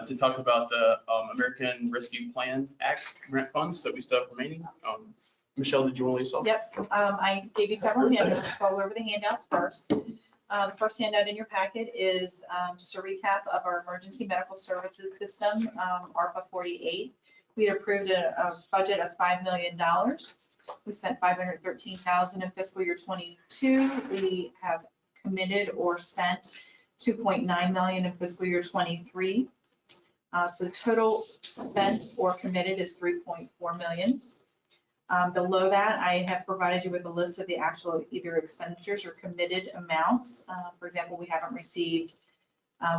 to talk about the American Rescue Plan Act grant funds that we still have remaining. Michelle, did you want to lead us off? Yep, I gave you several handouts, so I'll go over the handouts first. The first handout in your packet is just a recap of our emergency medical services system, ARPA 48. We had approved a budget of $5 million. We spent $513,000 in fiscal year 22. We have committed or spent $2.9 million in fiscal year 23. So the total spent or committed is $3.4 million. Below that, I have provided you with a list of the actual either expenditures or committed amounts. For example, we haven't received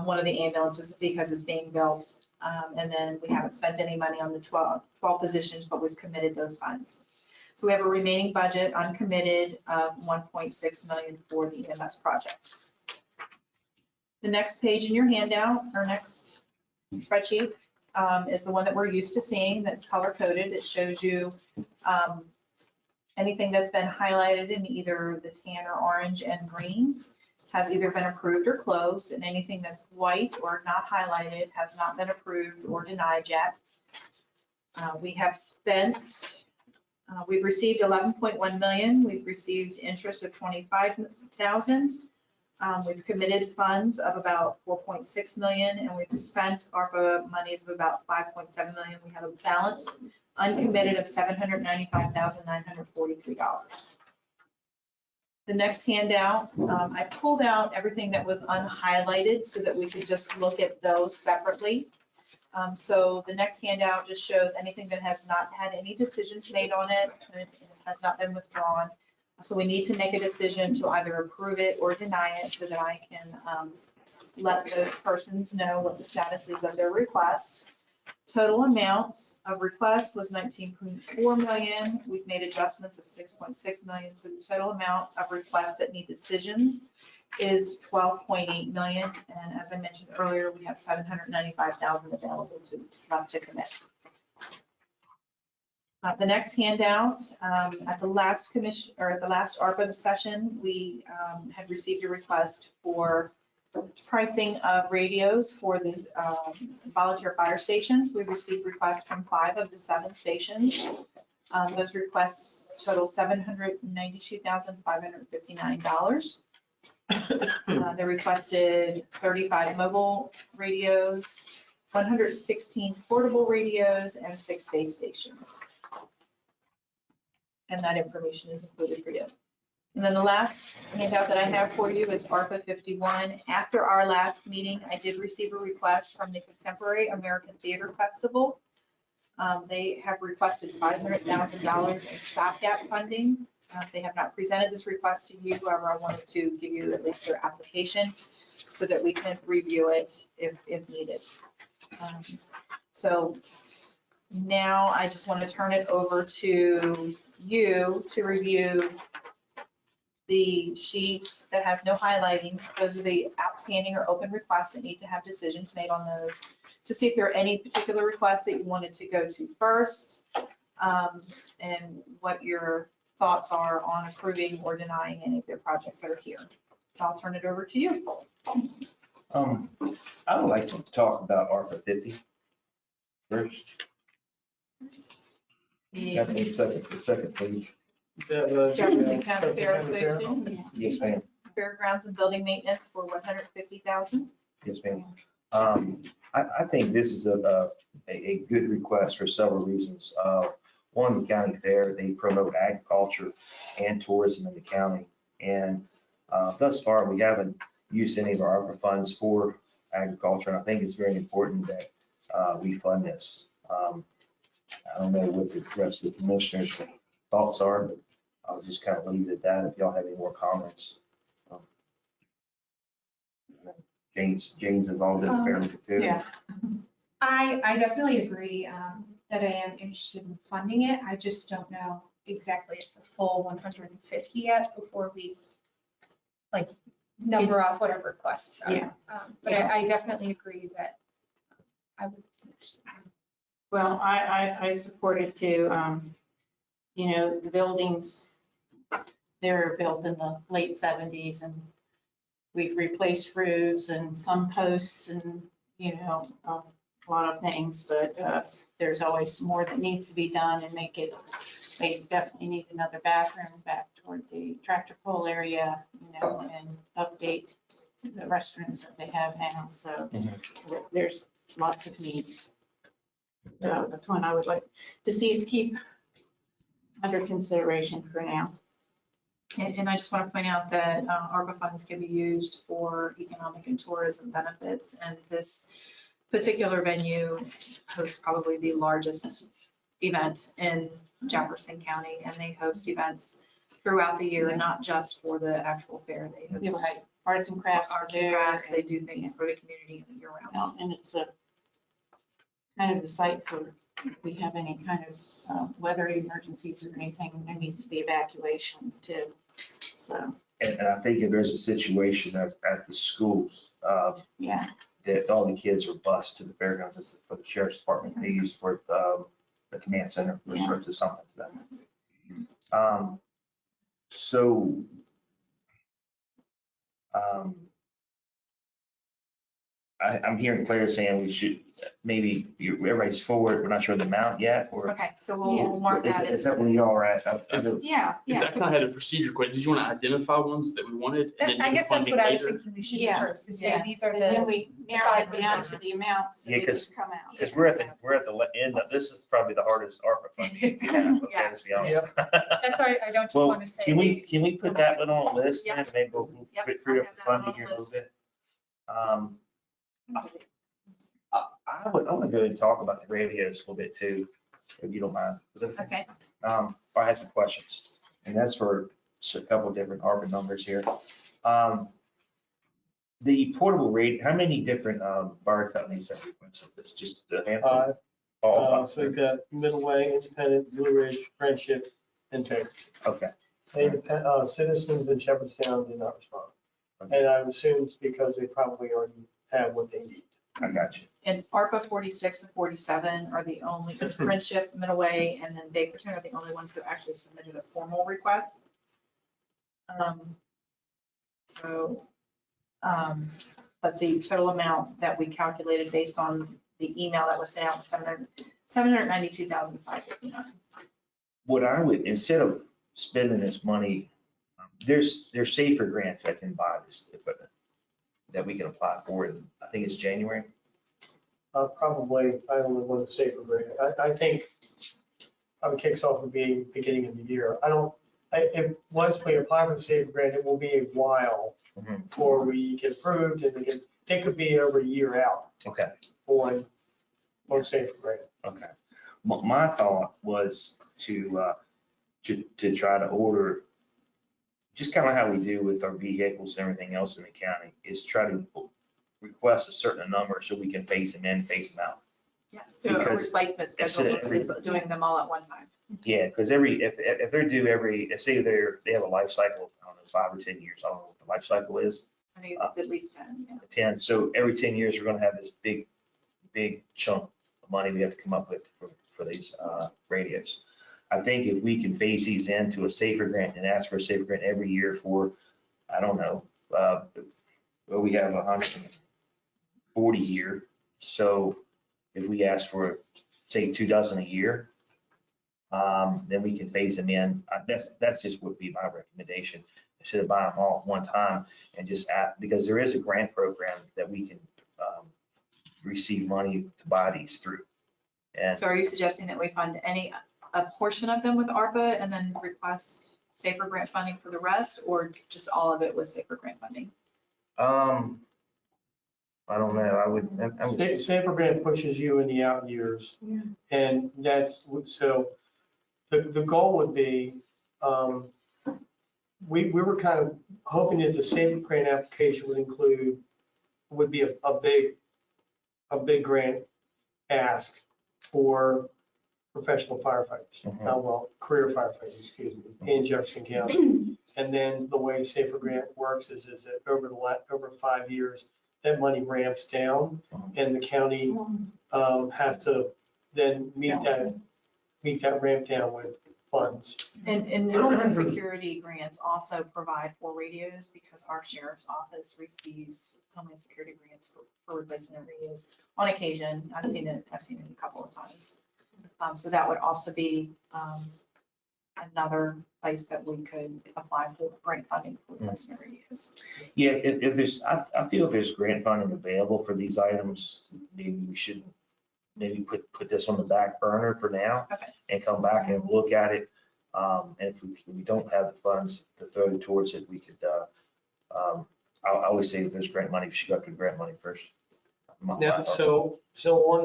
one of the ambulances because it's being built. And then we haven't spent any money on the 12 positions, but we've committed those funds. So we have a remaining budget uncommitted of $1.6 million for the EMS project. The next page in your handout, or next spreadsheet, is the one that we're used to seeing that's color coded. It shows you anything that's been highlighted in either the tan or orange and green has either been approved or closed, and anything that's white or not highlighted has not been approved or denied yet. We have spent, we've received 11.1 million. We've received interest of 25,000. We've committed funds of about 4.6 million, and we've spent ARPA monies of about 5.7 million. We have a balance uncommitted of $795,943. The next handout, I pulled out everything that was unhighlighted so that we could just look at those separately. So the next handout just shows anything that has not had any decisions made on it, and it has not been withdrawn. So we need to make a decision to either approve it or deny it so that I can let the persons know what the status is of their requests. Total amount of request was 19.4 million. We've made adjustments of 6.6 million. So the total amount of requests that need decisions is 12.8 million. And as I mentioned earlier, we have 795,000 available to commit. The next handout, at the last commission or at the last ARPA session, we had received a request for pricing of radios for the volunteer fire stations. We received requests from 5 of the 7 stations. Those requests total $792,559. They requested 35 mobile radios, 116 portable radios, and 6 base stations. And that information is included for you. And then the last handout that I have for you is ARPA 51. After our last meeting, I did receive a request from the Contemporary American Theater Festival. They have requested $500,000 in stopgap funding. They have not presented this request to you. However, I wanted to give you at least their application so that we can review it if needed. So now I just want to turn it over to you to review the sheet that has no highlighting. Those are the outstanding or open requests that need to have decisions made on those, to see if there are any particular requests that you wanted to go to first, and what your thoughts are on approving or denying any of their projects that are here. So I'll turn it over to you. I would like to talk about ARPA 50 first. The Second page. Jefferson County Fair. Yes, ma'am. Fairgrounds and building maintenance for $150,000. Yes, ma'am. I think this is a good request for several reasons. One, the county fair, they promote agriculture and tourism in the county. And thus far, we haven't used any of our ARPA funds for agriculture. And I think it's very important that we fund this. I don't know what the rest of the commissioners' thoughts are, but I'll just kind of leave it at that if y'all have any more comments. James involved in the fair too. Yeah. I definitely agree that I am interested in funding it. I just don't know exactly if the full 150 yet before we like number off whatever requests are. Yeah. But I definitely agree that I would. Well, I support it too. You know, the buildings, they were built in the late 70s, and we've replaced roofs and some posts, and a lot of things, but there's always more that needs to be done and they definitely need another bathroom back toward the tractor pull area, and update the restrooms that they have now. So there's lots of needs. So that's one I would like to see us keep under consideration for now. And I just want to point out that ARPA funds can be used for economic and tourism benefits. And this particular venue hosts probably the largest event in Jefferson County. And they host events throughout the year, not just for the actual fair. They You're host right. Arts and crafts. arts and crafts. They do things for the community year round. Well, and it's a kind of the site for, if we have any kind of weather emergencies or anything, there needs to be evacuation too. So, And I think if there's a situation at the schools, yeah, that all the kids are bused to the fairgrounds, this is for the sheriff's department, they use for the command center or to something to that. So, I'm hearing Claire saying we should, maybe everybody's forward, we're not sure the amount yet, or Okay, so we'll mark that is as. that where you are at? Yeah, I kind of had a procedure question. Did you want to identify ones that we wanted? and then I do the guess that's funding what I was later? thinking we should do Yeah. first, to say Yeah. these are and then the, we narrow it down to the amounts that Yeah, we 'cause- can come out. Because we're at the end of, this is probably the hardest ARPA funding we have, okay, let's be honest. that's why I don't just Well, want to say. can we put that one on a list and maybe we'll Yep, free I'll up have the that on funding a here a little list. bit? I want to go and talk about the radios a little bit too, if you don't mind. Okay. I had some questions, and that's for a couple of different ARPA numbers here. The portable radio, how many different fire companies have requested this? Just a handful? All five? So we've got Middle Way, Independent, Blue Ridge, Friendship, and Taylor. Okay, Citizens in Jefferson County did not respond. And I assume it's because they probably already have what they need. I got you. And ARPA 46 and 47 are the only, Friendship, Middle Way, and then Bakerton are the only ones who actually submitted a formal request. But the total amount that we calculated based on the email that was sent out was $792,559. What I would, instead of spending this money, there's safer grants that can buy this equipment that we can apply for. And I think it's January. Probably, I don't know what the safer grant. I think how it kicks off would be beginning of the year. If, once we apply for the safer grant, it will be a while Mhm. before we get approved, and it could be over a year out Okay. on safer grant. Okay. My thought was to try to order, just kind of how we do with our vehicles and everything else in the county, is try to request a certain number so we can phase them in, phase them out. Yes, do a Because replacement schedule versus doing them all at one time. Yeah, because if they're due if say they have a life cycle, I don't know, 5 or 10 years, I don't know what the life cycle is, I think it's at least 10, yeah. 10. So every 10 years, we're going to have this big chunk of money we have to come up with for these radios. I think if we can phase these into a safer grant and ask for a safer grant every year for, I don't know, well, we have 140 here. So if we ask for, say, 2 dozen a year, then we can phase them in. That's just would be my recommendation, instead of buying them all at one time and just add, because there is a grant program that we can receive money to buy these through. And So are you suggesting that we fund a portion of them with ARPA and then request safer grant funding for the rest, or just all of it with safer grant funding? I don't know, I would, Safer grant pushes you in the out years. Yeah. And that's, so the goal would be, we were kind of hoping that the safer grant application would be a big grant ask for professional firefighters, well, career firefighters, excuse me, in Jefferson County. And then the way safer grant works is that over 5 years, that money ramps down, and the county has to then meet that ramp down with funds. And Homeland Security grants also provide for radios because our sheriff's office receives Homeland Security grants for replacement of radios on occasion. I've seen it a couple of times. So that would also be another place that we could apply for grant funding for replacement radios. Yeah, if there's, I feel if there's grant funding available for these items, maybe we should maybe put this on the back burner for now. Okay. And come back and look at it. And if we don't have the funds to throw towards it, we could, I always say if there's grant money, we should go after grant money first. Now, so on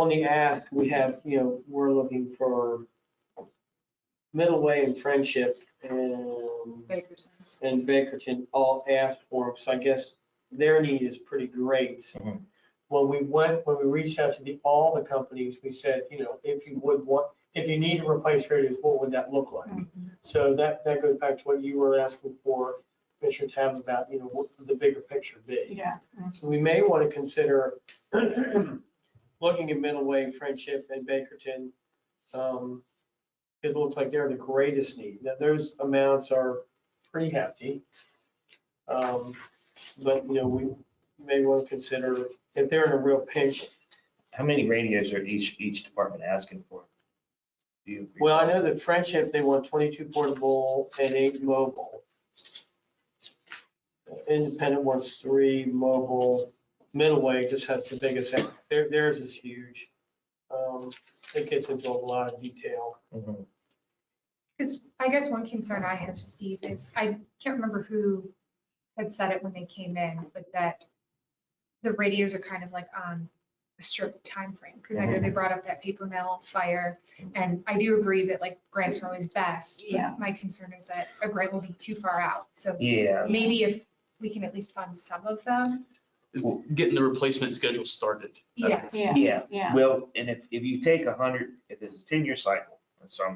the ask, we have, we're looking for Middle Way and Friendship and Bakerton all asked for them. So I guess their need is pretty great. Mhm. When we reached out to all the companies, we said, if you need to replace radios, what would that look like? So that goes back to what you were asking for, Commissioner Tab, about, what would the bigger picture be? Yeah. So we may want to consider looking at Middle Way, Friendship, and Bakerton. It looks like they're the greatest need. Now, those amounts are pretty hefty. But, we may want to consider if they're in a real pinch. How many radios are each department asking for? Do you? Well, I know that Friendship, they want 22 portable and 8 mobile. Independent wants 3 mobile. Middle Way just has the biggest. Theirs is huge. It gets into a lot of detail. Mhm. Because I guess one concern I have, Steve, is I can't remember who had said it when they came in, but that the radios are kind of like on a strict time frame. Because I know they brought up that paper mill fire, and I do agree that like grants are always best. But Yeah. my concern is that a grant will be too far out. So Yeah, maybe if we can at least fund some of them. It's getting the replacement schedule started. Yes. Yeah. well, and if you take 100, if it's a 10-year cycle, and so I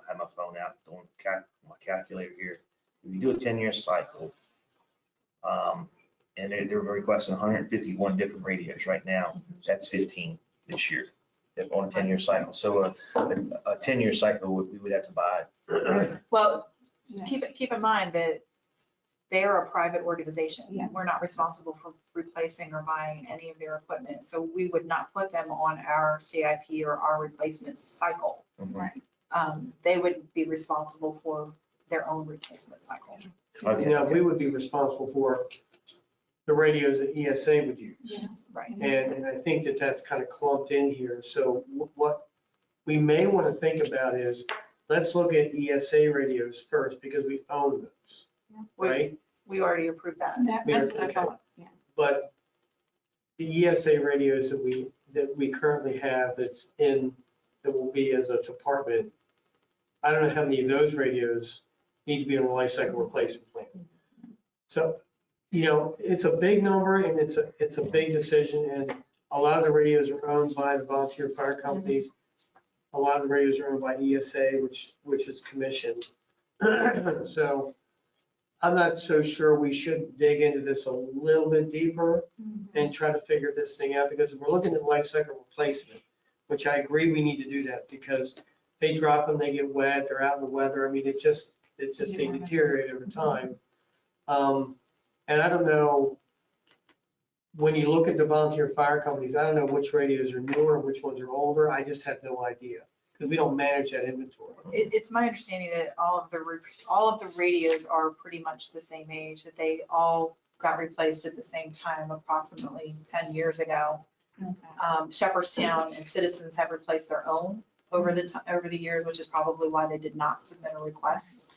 have my phone out, doing my calculator here. If you do a 10-year cycle, and they're requesting 151 different radios right now, that's 15 this year on a 10-year cycle. So a 10-year cycle, we would have to buy. Well, Yeah. keep in mind that they are a private organization. Yeah. We're not responsible for replacing or buying any of their equipment. So we would not put them on our CIP or our replacement cycle. Right. They would be responsible for their own replacement cycle. Okay, Now, okay. we would be responsible for the radios that ESA would use. Yes. Right. And I think that that's kind of clumped in here. So what we may want to think about is, let's look at ESA radios first because we own those, right? We already approved that. That's what I Okay. thought. Yeah. But the ESA radios that we currently have that will be as a department, I don't know how many of those radios need to be on a life cycle replacement plan. So, it's a big number and it's a big decision, and a lot of the radios are owned by the volunteer fire companies. A lot of the radios are owned by ESA, which is commissioned. So I'm not so sure we should dig into this a little bit deeper and try to figure this thing out, because if we're looking at life cycle replacement, which I agree we need to do that, because they drop them, they get wet, they're out in the weather. I mean, they deteriorate over time. And I don't know, when you look at the volunteer fire companies, I don't know which radios are newer and which ones are older. I just have no idea, because we don't manage that inventory. It's my understanding that all of the radios are pretty much the same age, that they all got replaced at the same time, approximately 10 years ago. Shepherdstown and Citizens have replaced their own over the years, which is probably why they did not submit a request.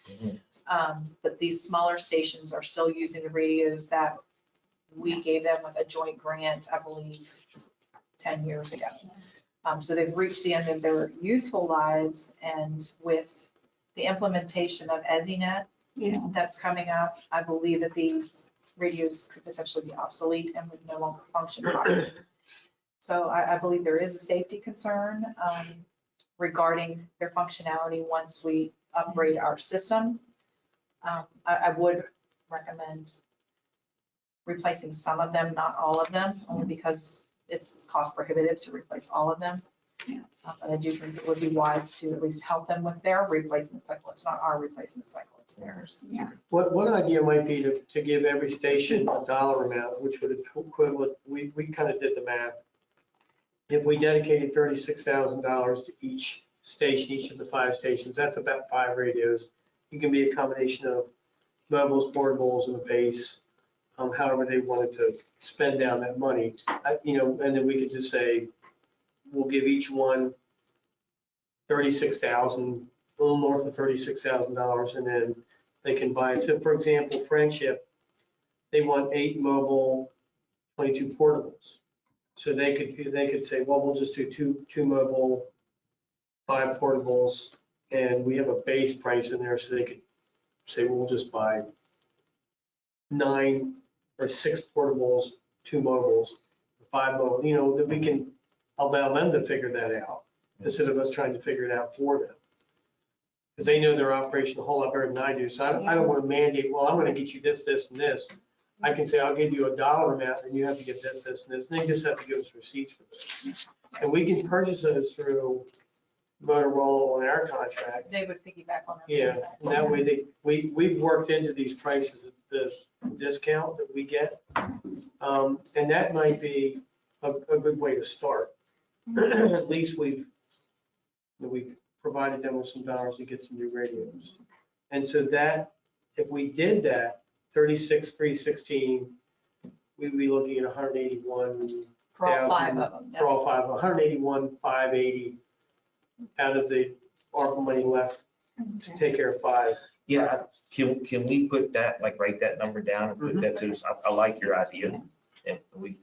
But these smaller stations are still using the radios that we gave them with a joint grant, I believe, 10 years ago. So they've reached the end of their useful lives, and with the implementation of EZNet that's coming up, I believe that these radios could potentially be obsolete and would no longer function properly. So I believe there is a safety concern regarding their functionality once we upgrade our system. I would recommend replacing some of them, not all of them, only because it's cost prohibitive to replace all of them. But I do think it would be wise to at least help them with their replacement cycle. It's not our replacement cycle, it's theirs. Yeah. One idea might be to give every station a dollar amount, which would equivalent, we kind of did the math. If we dedicated $36,000 to each station, each of the 5 stations, that's about 5 radios. It can be a combination of mobiles, portables, and a base, however they wanted to spend down that money. And then we could just say, we'll give each one $36,000, a little north of $36,000, and then they can buy it. So for example, Friendship, they want 8 mobile, 22 portables. So they could say, well, we'll just do two mobile, 5 portables, and we have a base price in there, so they could say, well, we'll just buy 9 or 6 portables, 2 mobiles, 5 mobile, that we can allow them to figure that out instead of us trying to figure it out for them. Because they know their operation a whole lot better than I do. So I don't want to mandate, well, I'm going to get you this, this, and this. I can say, I'll give you a dollar amount and you have to get this, this, and this. And they just have to give us receipts for this. And we can purchase those through Motorola on our contract. They would piggyback on that. Yeah, and that way we've worked into these prices, the discount that we get. And that might be a good way to start. At least we've provided them with some dollars to get some new radios. And so that, if we did that, 36,316, we'd be looking at 181. For all 5 of them. For all 5, 181,580 out of the ARPA money left to take care of 5. Yeah, can we put that, like, write that number down and put that to us? I like your idea. And we,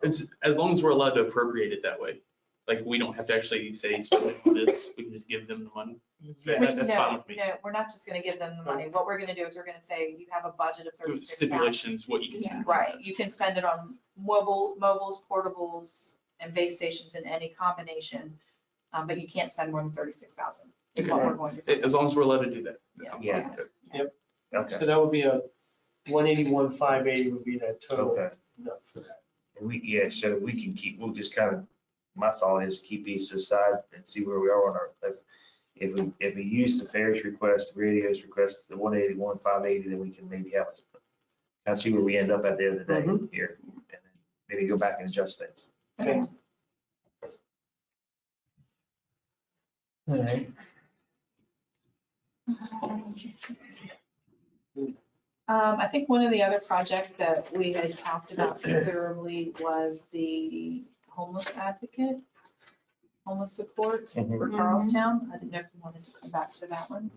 It's, as long as we're allowed to appropriate it that way. Like, we don't have to actually say, spend it on this, we can just give them the money. That's fine with me. No, we're not just gonna give them the money. What we're gonna do is we're gonna say, you have a budget of 36,000. Stipulations, what you can spend. Right, you can spend it on mobiles, portables, and base stations in any combination, but you can't spend more than 36,000 is what we're going to do. As long as we're allowed to do that. yeah. Yep. Okay. So that would be a 181,580 would be that total. Okay. nut for that. And so we can we'll just kind of, my thought is keep these aside and see where we are on our, if we use the fair's request, the radio's request, the 181,580, then we can maybe have, kind of see where we end up at the end of the day here. And then maybe go back and adjust things. Okay. All right. I think one of the other projects that we had talked about considerably was the homeless advocate, homeless support for Charlestown. I didn't know if you wanted to come back to that one.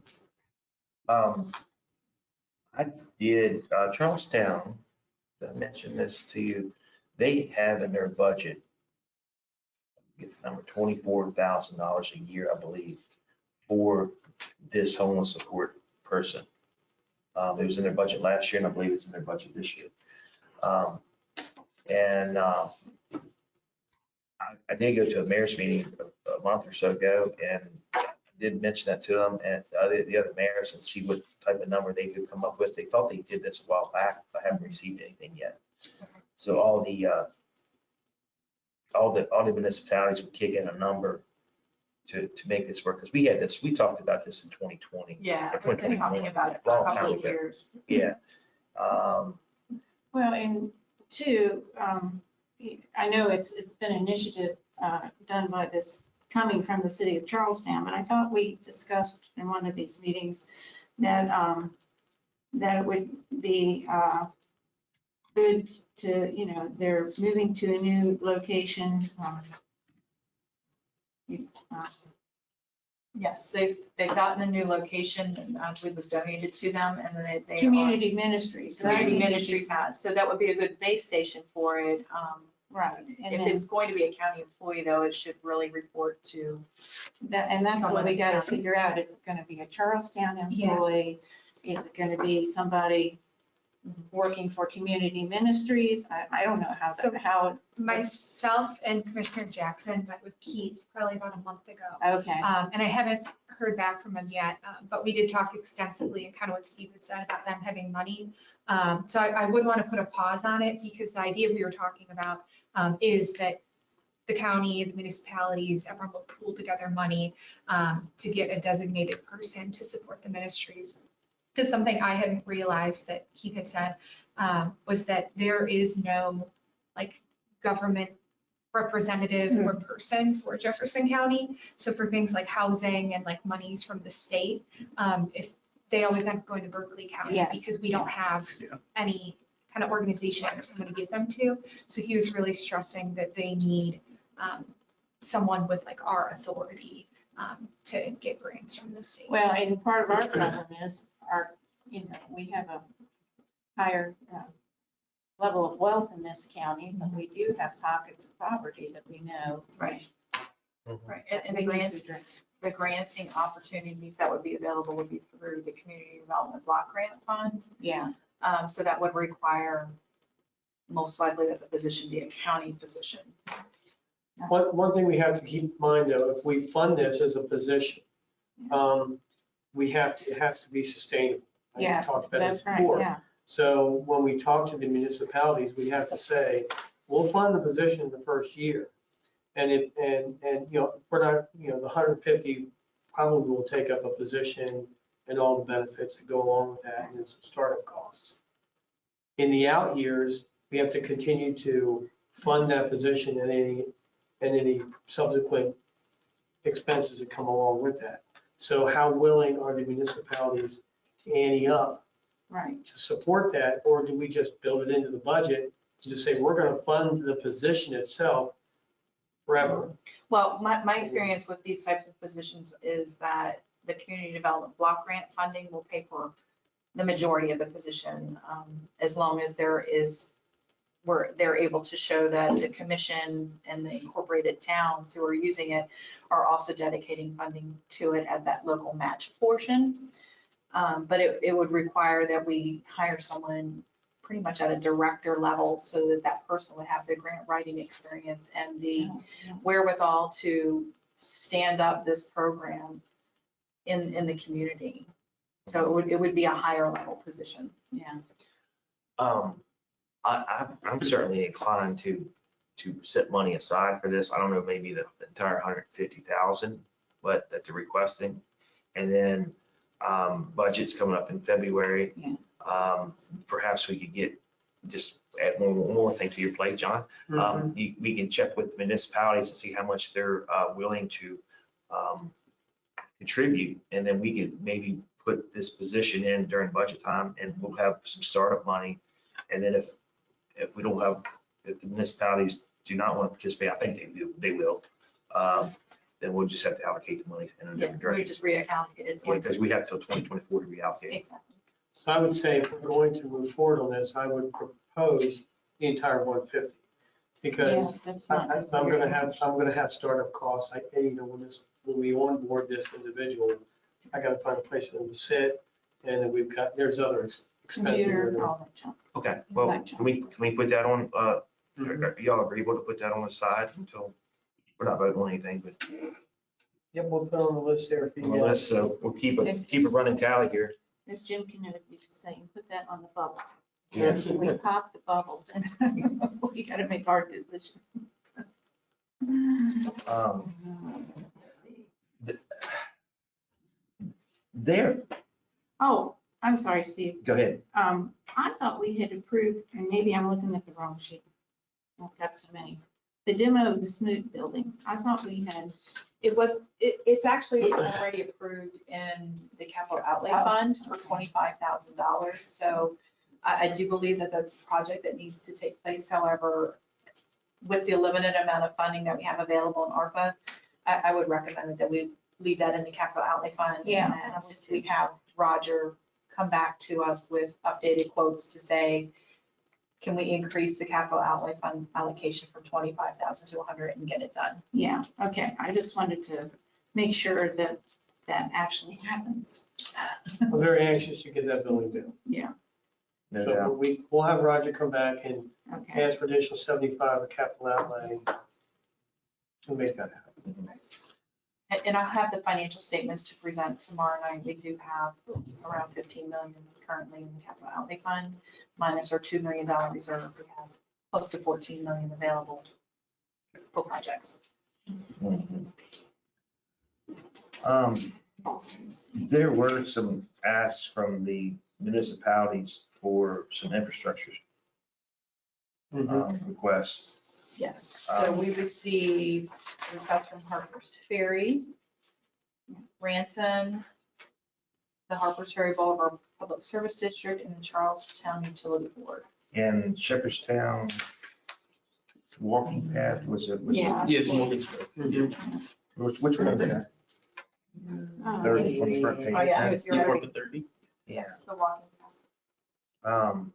I did, Charlestown, I mentioned this to you, they have in their budget, get the number, $24,000 a year, I believe, for this homeless support person. It was in their budget last year, and I believe it's in their budget this year. I did go to a mayor's meeting a month or so ago, and did mention that to them and the other mayors and see what type of number they could come up with. They thought they did this a while back, but haven't received anything yet. So all the municipalities would kick in a number to make this work. Because we talked about this in 2020. Yeah, or we've been 2021, talking about it for a long time couple of ago. years. Yeah. Well, and two, I know it's been an initiative done by this, coming from the city of Charlestown, but I thought we discussed in one of these meetings that it would be good to, they're moving to a new location. Yes, they've gotten a new location, and I believe was donated to them, and then they. Community ministries. Community Ministries has, so that would be a good base station for it. Right. And If then it's going to be a county employee, though, it should really report to. that's what we got to Someone. figure out. Is it going to be a Charlestown employee? Is it going to be somebody working for community ministries? I don't know So- how, Myself and Commissioner Jackson met with Keith probably about a month ago. okay. And I haven't heard back from him yet, but we did talk extensively and kind of what Steve had said about them having money. So I would want to put a pause on it because the idea we were talking about is that the county, the municipalities, everyone will pool together money to get a designated person to support the ministries. Because something I hadn't realized that Keith had said was that there is no like government representative or person for Jefferson County. So for things like housing and like monies from the state, if they always end up going to Berkeley County Yes. because we don't have any kind of organization or someone to give them to. So he was really stressing that they need someone with like our authority to get grants from the state. Well, and part of our problem is we have a higher level of wealth in this county, but we do have pockets of poverty that we know. Right. Right, and we the need to grants, address. the granting opportunities that would be available would be through the Community Development Block Grant Fund. Yeah, So that would require most likely that the position be a county position. One thing we have to keep in mind though, if we fund this as a position, it has to be sustainable. I yes, talked about this that's right, before. yeah. So when we talk to the municipalities, we have to say, we'll fund the position the first year. And we're not, the 150 probably will take up a position and all the benefits that go along with that and some startup costs. In the out years, we have to continue to fund that position and any subsequent expenses that come along with that. So how willing are the municipalities to ante up Right. to support that, or do we just build it into the budget and just say, we're gonna fund the position itself forever? Well, my experience with these types of positions is that the Community Development Block Grant funding will pay for the majority of the position, as long as they're able to show that the commission and the incorporated towns who are using it are also dedicating funding to it as that local match portion. But it would require that we hire someone pretty much at a director level so that that person would have the grant writing experience and the wherewithal to stand up this program in the community. So it would be a higher level position. Yeah. I'm certainly inclined to set money aside for this. I don't know, maybe the entire 150,000, but that they're requesting. And then budget's coming up in February. Yeah. Perhaps we could just add one more thing to your plate, John. We can check with municipalities to see how much they're willing to contribute. And then we could maybe put this position in during budget time and we'll have some startup money. And then if the municipalities do not want to participate, I think they will, then we'll just have to allocate the money in a different We direction. just reallocated it. once- Because we have till 2024 to reallocate. Exactly. So I would say if we're going to move forward on this, I would propose the entire 150. Because Yeah, that's not. I'm gonna have startup costs. When we onboard this individual, I gotta find a place for them to sit. And then there's other expenses. Computer, all that junk. Okay, well, can we put that on, are y'all agreeable to put that on the side until, we're not voting on anything, but Yep, we'll put on the list there for you on the guys. list, so we'll keep a running tally here. As Jim Kennedy used to say, put that on the bubble. Yes. If we pop the bubble, then we gotta make our decision. There, Oh, I'm sorry, Steve. go ahead. I thought we had approved, and maybe I'm looking at the wrong sheet. I've got so many. The demo of the Smoot building, I thought we had, It's actually already approved in the capital outlay fund for $25,000. So I do believe that that's a project that needs to take place. However, with the limited amount of funding that we have available in ARPA, I would recommend that we leave that in the capital outlay fund. Yeah. And we have Roger come back to us with updated quotes to say, can we increase the capital outlay fund allocation from 25,000 to 100 and get it done? yeah, okay. I just wanted to make sure that that actually happens. I'm very anxious to get that building built. Yeah, No So doubt. we'll have Roger come back and okay. ask for additional 75 of capital outlay to make that happen. And I'll have the financial statements to present tomorrow night. We do have around 15 million currently in the capital outlay fund, minus our $2 million reserve. We have close to 14 million available. full projects. There were some asks from the municipalities for some infrastructure requests. Yes, so we received requests from Harper's Ferry, Ranson, the Harper's Ferry Boulevard Public Service District, and the Charlestown Utility Board. And Shepherdstown walking path, was it? Yeah. Yeah, it's Morgan's. Which one was that? Third on the front page. Oh, yeah, it was You your, work with 30. Yeah. yes, the walking path.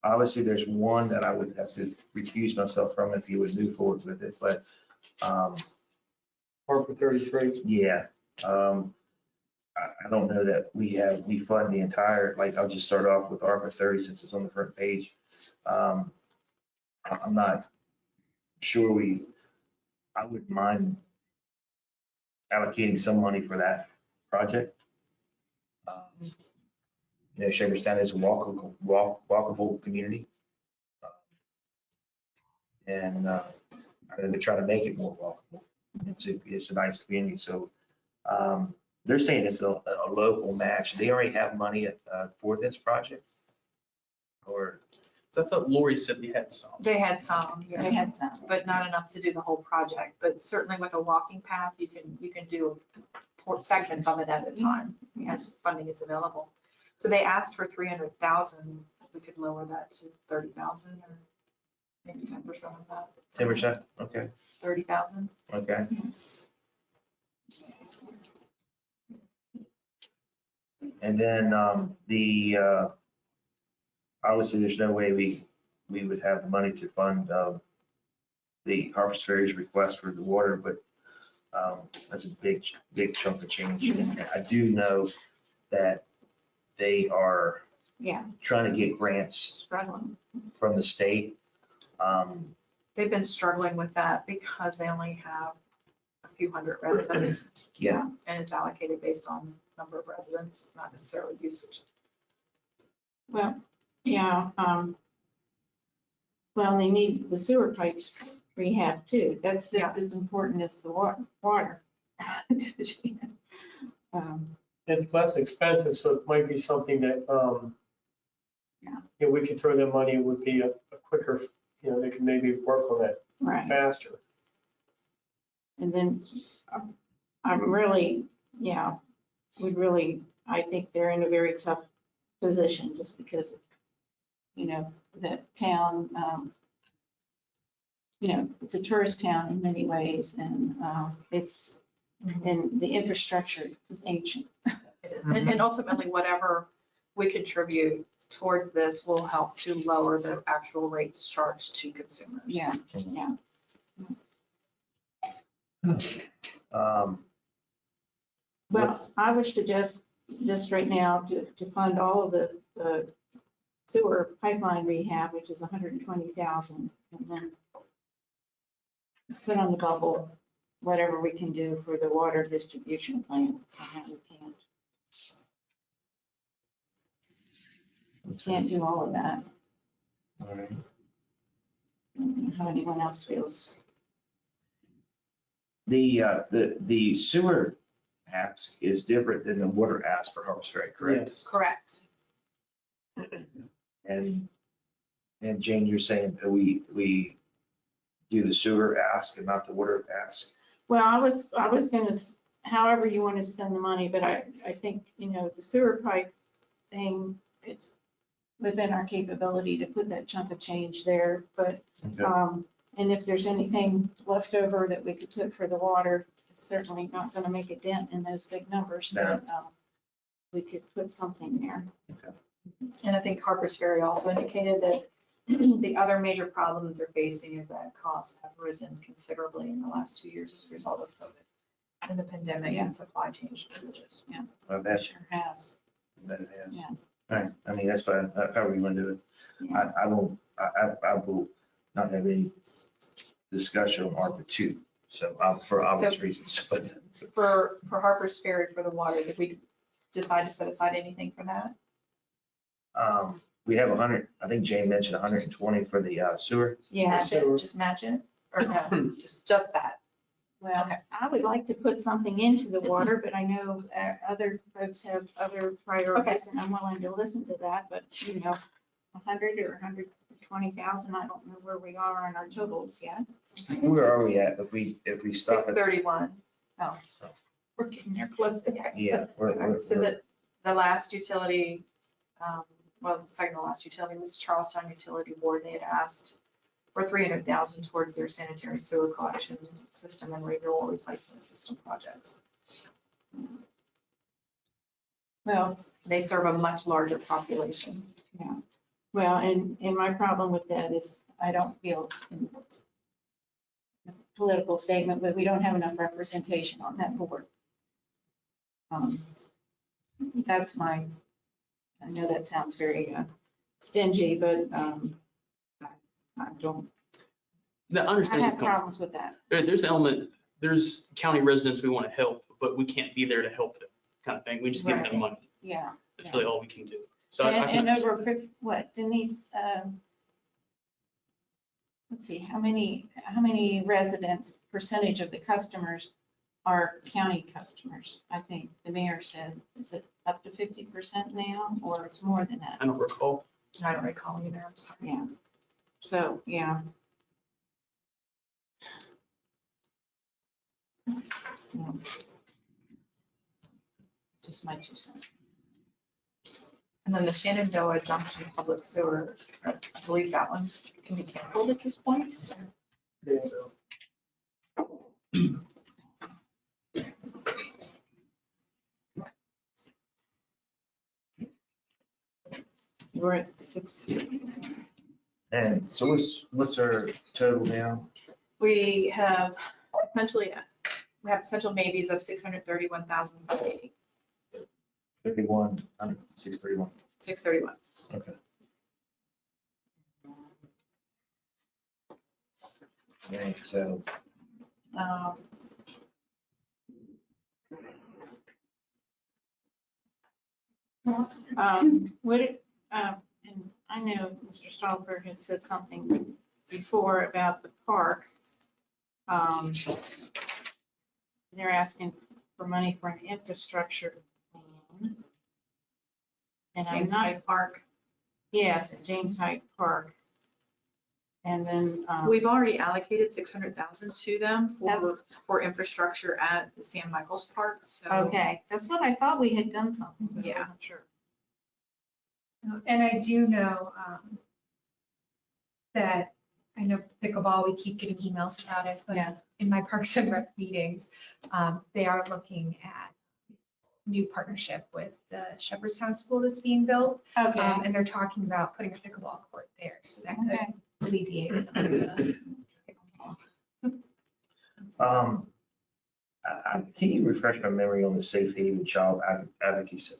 Obviously, there's one that I would have to recuse myself from if you would move forward with it, but, Or for 33. yeah. I don't know that we fund the entire, like, I'll just start off with ARPA 30 since it's on the front page. I'm not sure I wouldn't mind allocating some money for that project. You know, Shepherdstown is a walkable community. And I'm going to try to make it more walkable. It's a nice community, so they're saying it's a local match. They already have money for this project? Or, So I thought Lori said they had some. They had some, They yeah, had some. but not enough to do the whole project. But certainly with a walking path, you can do segments of it at a time, as funding is available. So they asked for 300,000. We could lower that to 30,000 or maybe 10% of that. 10%? Okay, 30,000. okay. And then obviously, there's no way we would have the money to fund the Harvest Ferry's request for the water, but that's a big chunk of change. And I do know that they are Yeah, trying to get grants Struggling. from the state. They've been struggling with that because they only have a few hundred residents. Yeah. And it's allocated based on number of residents, not necessarily usage. well, yeah, well, they need the sewer pipes rehab too. That's just as important as the water. It's less expensive, so it might be something that, Yeah. you know, we could throw them money, it would be a quicker, you know, they could maybe work on that Right. faster. And then I'm really, yeah, I think they're in a very tough position just because, you know, that town, you know, it's a tourist town in many ways and and the infrastructure is ancient. It is. And ultimately, whatever we contribute towards this will help to lower the actual rates charged to consumers. Yeah, yeah. Well, I would suggest just right now to fund all of the sewer pipeline rehab, which is 120,000, and then put on the bubble whatever we can do for the water distribution plant. Somehow we can't do all of that. All right. I don't know how anyone else feels. The sewer ask is different than the water ask for Harvest Ferry, correct? Yes. Correct. And Jane, you're saying that we do the sewer ask and not the water ask? Well, I was gonna, however you want to spend the money, but I think, you know, the sewer pipe thing, it's within our capability to put that chunk of change there, but, Okay. and if there's anything left over that we could put for the water, it's certainly not gonna make a dent in those big numbers, but, we could put something there. And I think Harper's Ferry also indicated that the other major problem that they're facing is that costs have risen considerably in the last 2 years as a result of COVID and the pandemic and supply chain shortages. Yeah. I It bet sure has. that it has. Yeah. All right, I mean, that's fine, however you want to do it. Yeah. I will not have any discussion on ARPA 2, so for obvious reasons, but. For Harper's Ferry for the water, did we decide to set aside anything for that? We have 100, I think Jane mentioned 120 for the sewer. Yeah, Match it, just match it? Or no, just that? Well, Okay. I would like to put something into the water, but I know other folks have other priorities, and I'm willing to listen to that, but, 100 or 120,000, I don't know where we are on our totals yet. Where are we at if we stop at? 631. We're getting there close. Yeah. So the last utility, the second to last utility was Charlestown Utility Board. They had asked for 300,000 towards their sanitary sewer collection system and renewal replacement system projects. Well, They serve a much larger population. yeah. Well, and my problem with that is I don't feel, and it's a political statement, but we don't have enough representation on that board. That's I know that sounds very stingy, but I don't, I I understand. have problems with that. There's county residents we want to help, but we can't be there to help them kind of thing. We just give them Right. money. Yeah. That's really all we can do. So I And can, over, what, Denise, let's see, how many residents, percentage of the customers are county customers? I think the mayor said, is it up to 50% now, or it's more than that? I don't recall. I don't recall either. I'm sorry. Yeah. So, yeah. Yeah. Just my 2 cents. And then the Shenandoah Junction Public Sewer, I believe that one can be canceled at this point. Yeah, so. We're at 60. And so what's our total now? We have potential maybes of 631,580. 31, 631. 631. Okay. Okay, so And I know Mr. Stolper had said something before about the park. They're asking for money for an infrastructure plan. And I'm James not, Hyde Park. yes, at James Hyde Park. And then, We've already allocated 600,000 to them for infrastructure at the San Michael's Park, so. okay, that's what I thought we had done something, but I Yeah. wasn't sure. And I do know that, I know pickleball, we keep getting emails about it, but Yeah. in my Parks and Rec meetings, they are looking at new partnership with the Shepherd's Town School that's being built. Okay, And they're talking about putting a pickleball court there, so that okay. could alleviate some of the pickleball. can you refresh my memory on the Safe Haven Child Advocacy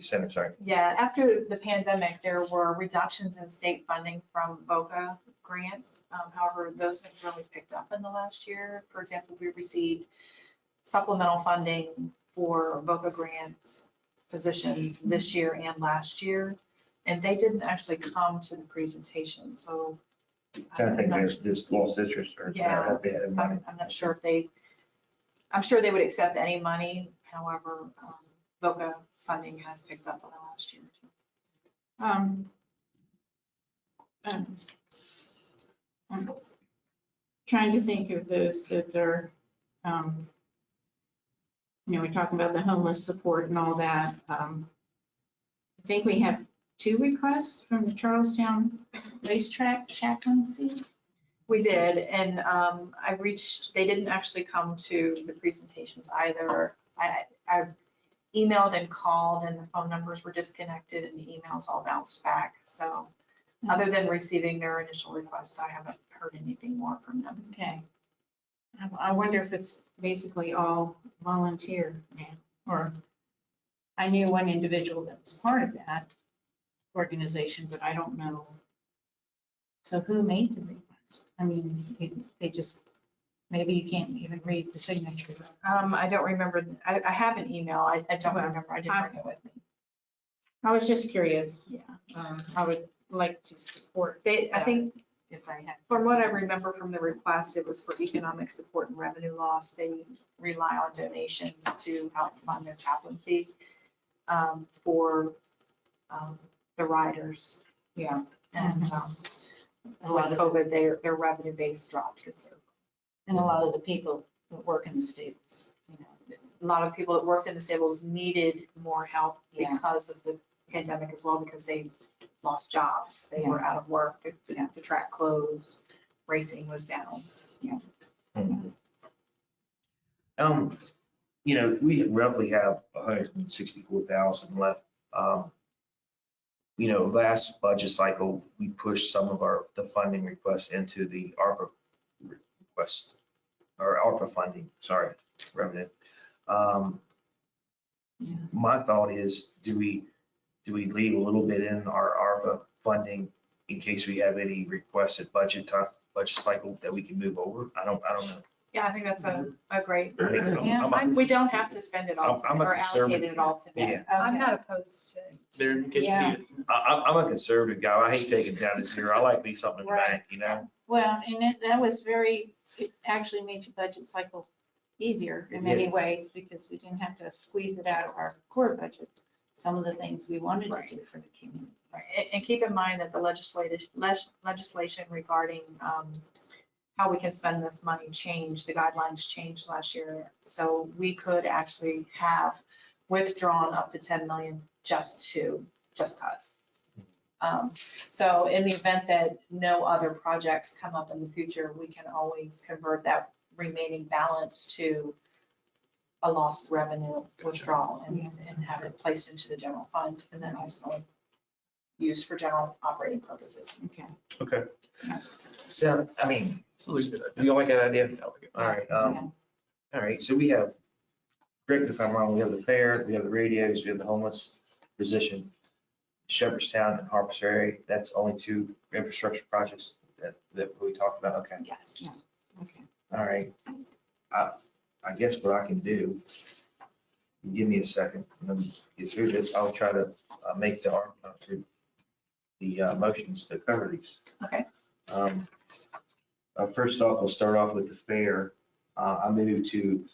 Center, sorry? Yeah, after the pandemic, there were reductions in state funding from VOCA grants. However, those have really picked up in the last year. For example, we received supplemental funding for VOCA grant positions this year and last year. And they didn't actually come to the presentation, so. Kind of think there's just lost interest or. Yeah, I'm not sure if I'm sure they would accept any money. However, VOCA funding has picked up in the last year or two. I'm trying to think of those that are, we're talking about the homeless support and all that. I think we have 2 requests from the Charlestown racetrack chaplaincy. We did, and they didn't actually come to the presentations either. I emailed and called and the phone numbers were disconnected and the emails all bounced back. So other than receiving their initial request, I haven't heard anything more from them. Okay. I wonder if it's basically all volunteer now, or I knew one individual that was part of that organization, but I don't know. So who made the request? I mean, they just, maybe you can't even read the signature. I don't remember. I have an email. I don't remember. I didn't bring it with me. I was just curious. Yeah. I would like to support. I think if I have. From what I remember from the request, it was for economic support and revenue loss. They rely on donations to help fund their chaplaincy for the riders. Yeah. And A with lot of, COVID, their revenue base dropped considerably. and a lot of the people that work in the stables, you know. A lot of people that worked in the stables needed more help Yeah. because of the pandemic as well, because they lost jobs. They were out of work. The track closed. Racing was down. You know, we roughly have 164,000 left. You know, last budget cycle, we pushed some of the funding requests into the ARPA request, or ARPA funding, sorry, revenue. My thought is, do we leave a little bit in our ARPA funding in case we have any requested budget cycle that we can move over? I don't know. Yeah, I think that's a great, I mean, we don't have to spend it all I'm a or allocate conservative. it all today. I'm not opposed to. There in case you Yeah. need it. I'm a conservative guy. I hate taking it down to zero. I like to leave something in the Right. bank, you know? Well, and that was it actually made the budget cycle easier in many ways because we didn't have to squeeze it out of our core budget. Some of the things we wanted to do for the community. Right. And keep in mind that the legislation regarding how we can spend this money changed, the guidelines changed last year. So we could actually have withdrawn up to 10 million just cause. So in the event that no other projects come up in the future, we can always convert that remaining balance to a lost revenue withdrawal and have it placed into the general fund and then ultimately used for general operating purposes. Okay. Okay. So, I mean, It's always a good idea. you don't like that idea? I like it. All right, Yeah. all right, so we have, correct me if I'm wrong, we have the fair, we have the radios, we have the homeless position, Shepherdstown and Harper's area. That's only two infrastructure projects that we talked about. Okay, Yes. Okay. all right. I guess what I can do, give me a second, let me get through this. I'll try to make the motions to cover these. Okay. First off, we'll start off with the fair. I move to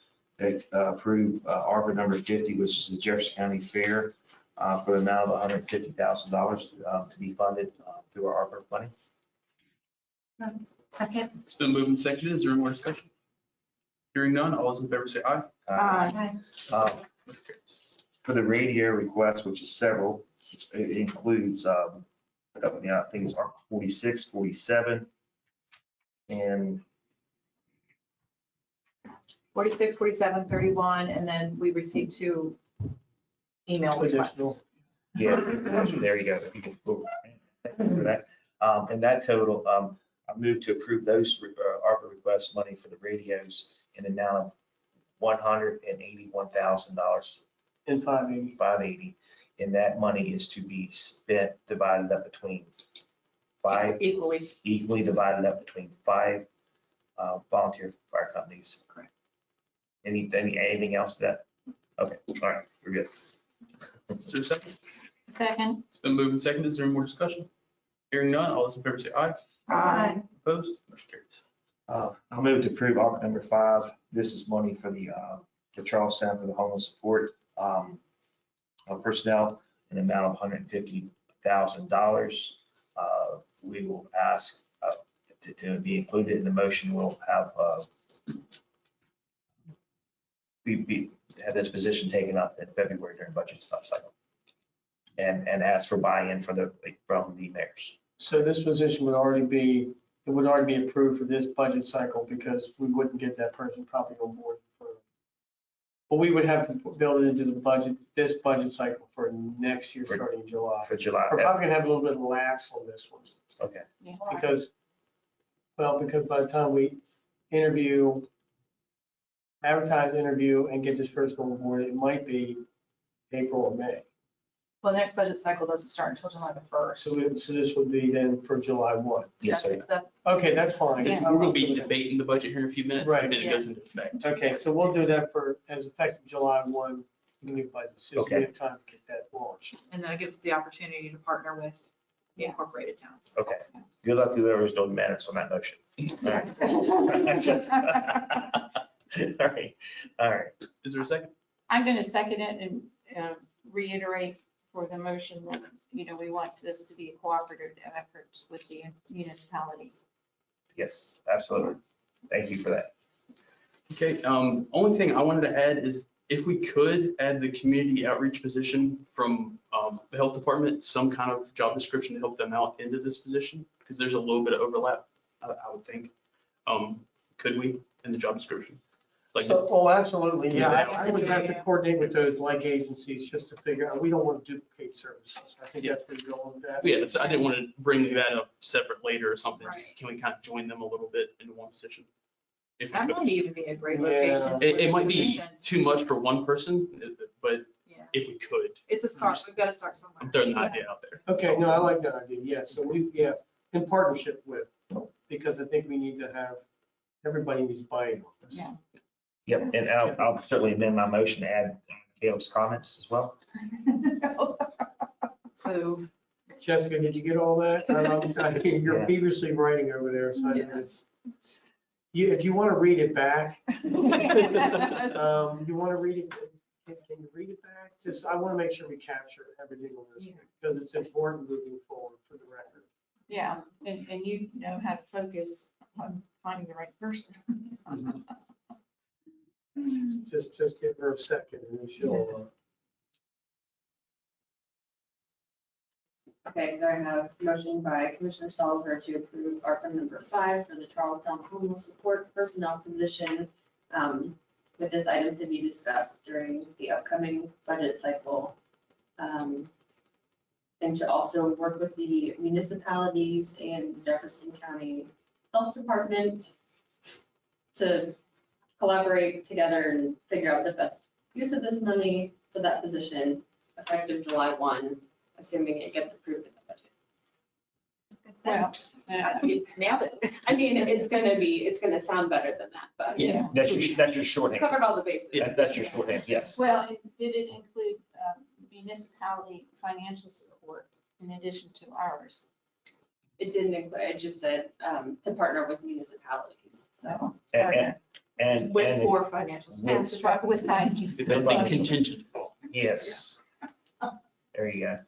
approve ARPA number 50, which is the Jefferson County Fair, for the amount of $150,000 to be funded through our ARPA money. Second. It's been moved and seconded. Is there any more discussion? Hearing none, all those in favor say aye. For the radio request, which is several, it includes, I think it's ARPA 46, 47, and 46, 47, 31, and then we received 2 email requests. Additional. yeah, there you go. If you can go for that. And that total, I moved to approve those ARPA request money for the radios in the amount of $181,000, And 580. 580. And that money is to be spent, divided up between 5, equally divided up between 5 volunteer fire companies. Correct. Anything else to that? Okay, all right, we're good. Is there a second? Second. It's been moved and seconded. Is there any more discussion? Hearing none, all those in favor say aye. Aye. Opposed? Motion carries. I'll move to approve ARPA number 5. This is money for the Charles Center for the homeless support personnel in the amount of $150,000. We will ask to be included in the motion. We'll have we have this position taken up in February during budget cycle, and ask for buy-in from the mayors. So this position would already be approved for this budget cycle because we wouldn't get that person probably on board for, well, we would have to build it into the budget, this budget cycle for next year, starting in July. For July. We're probably gonna have a little bit of lax on this one Okay. because by the time we advertise, interview, and get this person on board, it might be April or May. Well, the next budget cycle doesn't start until July the 1st. So this would be then for July 1. Yes, sir. Okay, that's fine. We're going to be debating the budget here in a few minutes, Right. and then it goes into effect. Okay, so we'll do that as effective July 1, the new budget. So we Okay. have time to get that launched. And then it gives the opportunity to partner with incorporated towns. Okay. Good luck to whoever's doing the minutes on that motion. All right. Just- All right, all right. Is there a second? I'm going to second it and reiterate for the motion that, we want this to be a cooperative effort with the municipalities. Yes, absolutely. Thank you for that. Okay, only thing I wanted to add is if we could add the community outreach position from the health department, some kind of job description to help them out into this position, because there's a little bit of overlap, I would think. Could we in the job description? Like, Oh, absolutely, yeah. Yeah. I would have to coordinate with those like agencies just to figure out, we don't want to duplicate services. I think that's where you're going with that. yeah, I didn't want to bring that up separate later or something. Just can we kind of join them a little bit into one position? If we That could. might even be a great Yeah. location. for It this might be position. too much for one person, but Yeah, if we could, it's a start. We've got to start somewhere. I'm throwing the idea out there. Okay, no, I like that idea, yeah, so in partnership with, because I think we need to have, everybody needs buy-in on this. Yeah. Yep, and I'll certainly amend my motion to add Caleb's comments as well. So, Jessica, did you get all that? You're Yeah. feverishly writing over there, so Yeah. if you want to read it back, you want to read it, can you read it back? Just, I want to make sure we capture everything on this, because it's important moving forward for the record. Yeah, and you know how to focus on finding the right person. Just give her a second and then she'll, Okay, so I have motion by Commissioner Soliver to approve ARPA number 5 for the Charlestown Homeless Support Personnel position, with this item to be discussed during the upcoming budget cycle. And to also work with the municipalities and Jefferson County Health Department to collaborate together and figure out the best use of this money for that position effective July 1, assuming it gets approved in the budget. Well, nailed it. I mean, it's gonna sound better than that, but yeah. That's your shorthand. covered all the bases. That's your shorthand, yes. Well, did it include municipality financial support in addition to ours? It didn't include, it just said to partner with municipalities, so. So, And With poor financial With- support. with financial. If they think contingent. yes. There you go.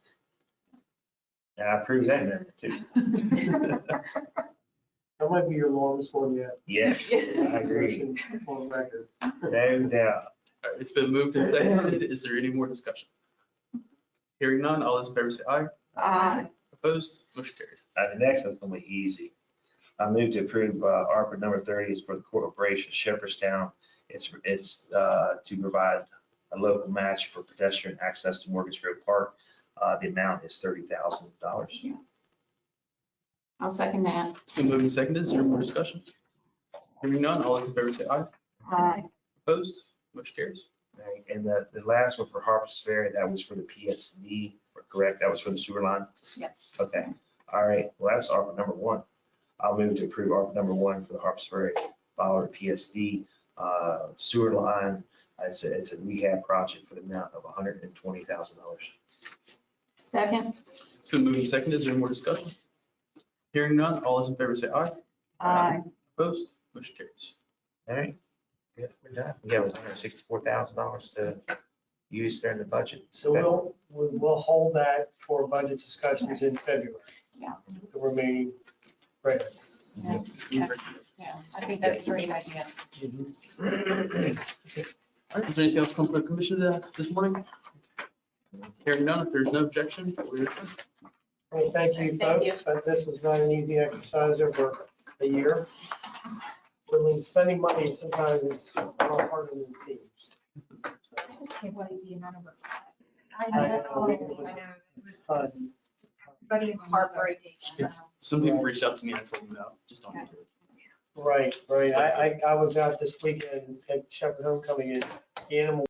And I approve that amendment too. that might be your longest one yet. Yes, I agree. On record. No doubt. All right, it's been moved and seconded. Is there any more discussion? Hearing none, all those in favor say aye. Opposed, motion carries. The next one's gonna be easy. I move to approve ARPA number 30 is for the corporation Shepherdstown. It's to provide a local match for pedestrian access to Mortgage Grove Park. The amount is $30,000. I'll second that. It's been moved and seconded. Is there more discussion? Hearing none, all those in favor say aye. Opposed, motion carries. Right, and the last one for Harpers Ferry, that was for the PSD, correct? That was for the sewer line? Yes. Okay, all right, well, that's ARPA number 1. I'll move to approve ARPA number 1 for the Harpers Ferry Fowler PSD sewer line. It's a rehab project for the amount of $120,000. Second. It's been moved and seconded. Is there more discussion? Hearing none, all those in favor say aye. Opposed, motion carries. All right, good, we're done. We have $164,000 to use during the budget. So we'll hold that for budget discussions in February. Yeah. The remaining, right. Yeah, I think that's a great idea. All right, is there anything else come from the commission this morning? Hearing none, if there's no objection, we're adjourned. Well, thank you, Thank you. folks, but this was not an easy exercise over a year. I mean, spending money sometimes is a lot harder than it seems. I just can't believe the amount of work. I know, I it know. was It fun. was everybody heartbreaking. It's, some people reached out to me and I told them no, just don't do it. Right. I was out this weekend at Shepherd Homecoming and the animal